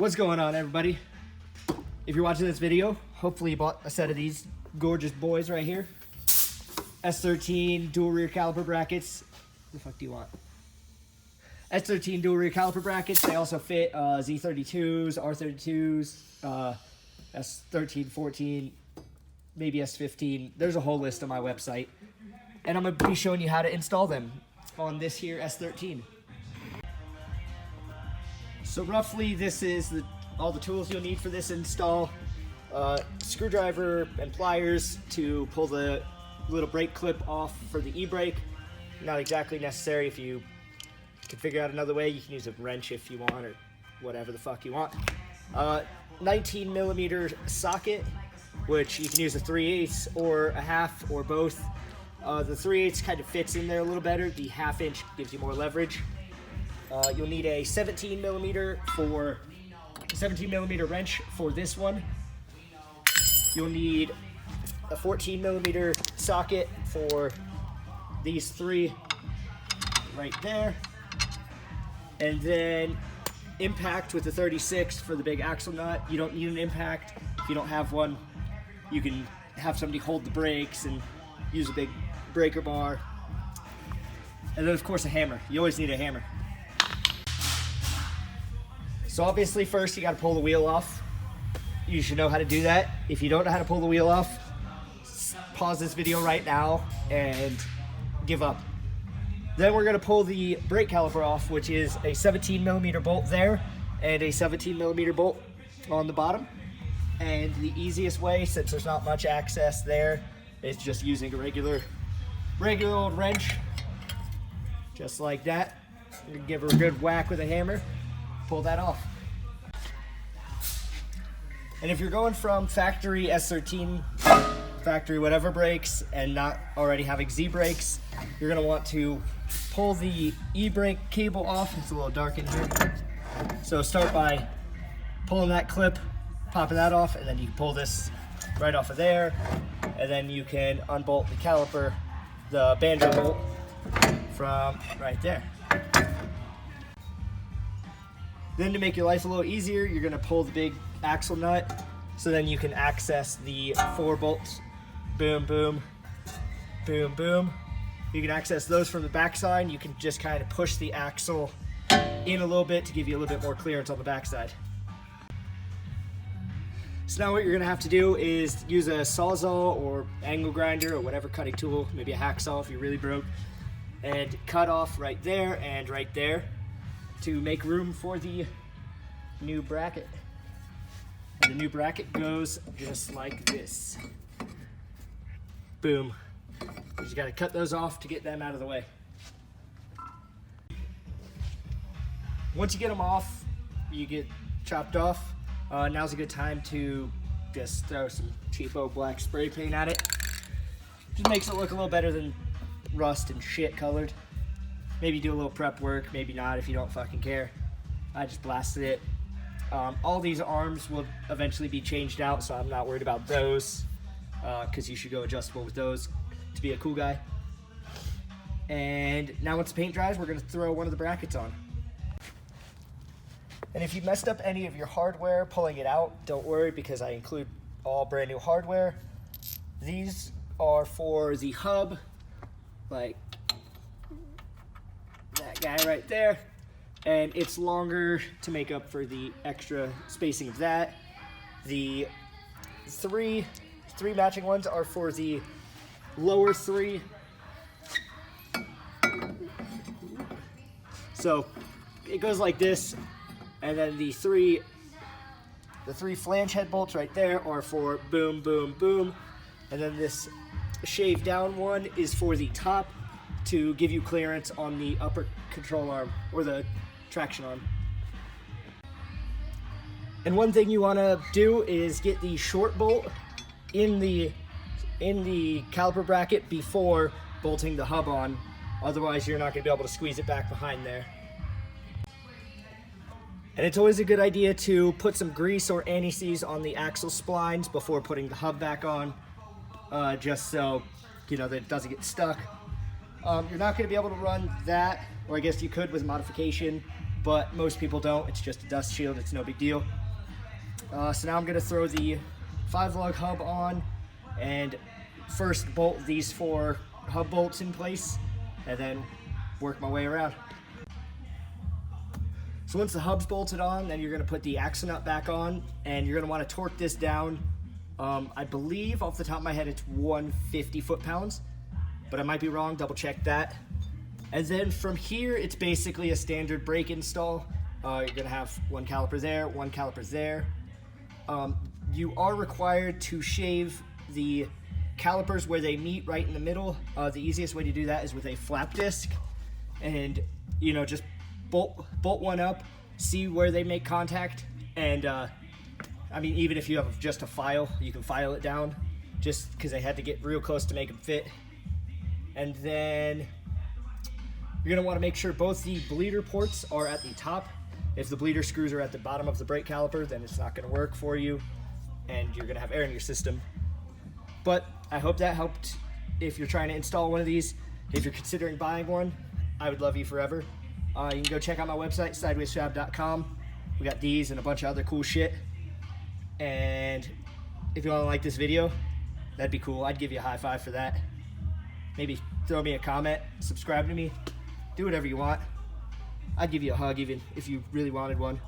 What's going on, everybody? If you're watching this video, hopefully you bought a set of these gorgeous boys right here. S13 dual rear caliper brackets. What the fuck do you want? S13 dual rear caliper brackets. They also fit Z32s, R32s, S13, 14, maybe S15. There's a whole list on my website. And I'm going to be showing you how to install them on this here S13. So roughly this is all the tools you'll need for this install. Screwdriver and pliers to pull the little brake clip off for the e-brake. Not exactly necessary. If you can figure out another way, you can use a wrench if you want, or whatever the fuck you want. 19 millimeter socket, which you can use a 3/8 or a half or both. The 3/8 kind of fits in there a little better. The 1/2 inch gives you more leverage. You'll need a 17 millimeter wrench for this one. You'll need a 14 millimeter socket for these three right there. And then impact with the 36 for the big axle nut. You don't need an impact. If you don't have one, you can have somebody hold the brakes and use a big breaker bar. And then of course a hammer. You always need a hammer. So obviously first you gotta pull the wheel off. You should know how to do that. If you don't know how to pull the wheel off, pause this video right now and give up. Then we're gonna pull the brake caliper off, which is a 17 millimeter bolt there and a 17 millimeter bolt on the bottom. And the easiest way, since there's not much access there, is just using a regular old wrench, just like that. You can give her a good whack with a hammer, pull that off. And if you're going from factory S13, factory whatever brakes, and not already having Z brakes, you're gonna want to pull the e-brake cable off. It's a little dark in here. So start by pulling that clip, popping that off, and then you can pull this right off of there. And then you can unbolt the caliper, the banjo bolt from right there. Then to make your life a little easier, you're gonna pull the big axle nut, so then you can access the 4 bolts. Boom, boom, boom, boom. You can access those from the backside. You can just kind of push the axle in a little bit to give you a little bit more clearance on the backside. So now what you're gonna have to do is use a Sawzall or angle grinder or whatever cutting tool, maybe a hacksaw if you're really broke, and cut off right there and right there to make room for the new bracket. And the new bracket goes just like this. Boom. You just gotta cut those off to get them out of the way. Once you get them off, you get chopped off. Now's a good time to just throw some cheapo black spray paint at it. Just makes it look a little better than rust and shit colored. Maybe do a little prep work, maybe not if you don't fucking care. I just blasted it. All these arms will eventually be changed out, so I'm not worried about those, because you should go adjustable with those to be a cool guy. And now once the paint dries, we're gonna throw one of the brackets on. And if you messed up any of your hardware pulling it out, don't worry, because I include all brand new hardware. These are for the hub, like that guy right there. And it's longer to make up for the extra spacing of that. The three matching ones are for the lower 3. So it goes like this, and then the three flange head bolts right there are for boom, boom, boom. And then this shaved down one is for the top to give you clearance on the upper control arm or the traction arm. And one thing you want to do is get the short bolt in the caliper bracket before bolting the hub on. Otherwise you're not going to be able to squeeze it back behind there. And it's always a good idea to put some grease or anti-seize on the axle splines before putting the hub back on, just so you know that it doesn't get stuck. You're not going to be able to run that, or I guess you could with modification, but most people don't. It's just a dust shield, it's no big deal. So now I'm gonna throw the 5-lug hub on and first bolt these 4 hub bolts in place and then work my way around. So once the hub's bolted on, then you're gonna put the axle nut back on and you're gonna wanna torque this down. I believe off the top of my head it's 150 foot-pounds, but I might be wrong, double check that. And then from here, it's basically a standard brake install. You're gonna have 1 caliper there, 1 caliper there. You are required to shave the calipers where they meet right in the middle. The easiest way to do that is with a flap disc, and you know, just bolt one up, see where they make contact, and I mean, even if you have just a file, you can file it down, just because I had to get real close to make them fit. And then you're gonna want to make sure both the bleeder ports are at the top. If the bleeder screws are at the bottom of the brake caliper, then it's not gonna work for you, and you're gonna have air in your system. But I hope that helped if you're trying to install one of these. If you're considering buying one, I would love you forever. You can go check out my website, sidewaysfab.com. We got these and a bunch of other cool shit. And if you want to like this video, that'd be cool. I'd give you a high five for that. Maybe throw me a comment, subscribe to me, do whatever you want. I'd give you a hug even if you really wanted one.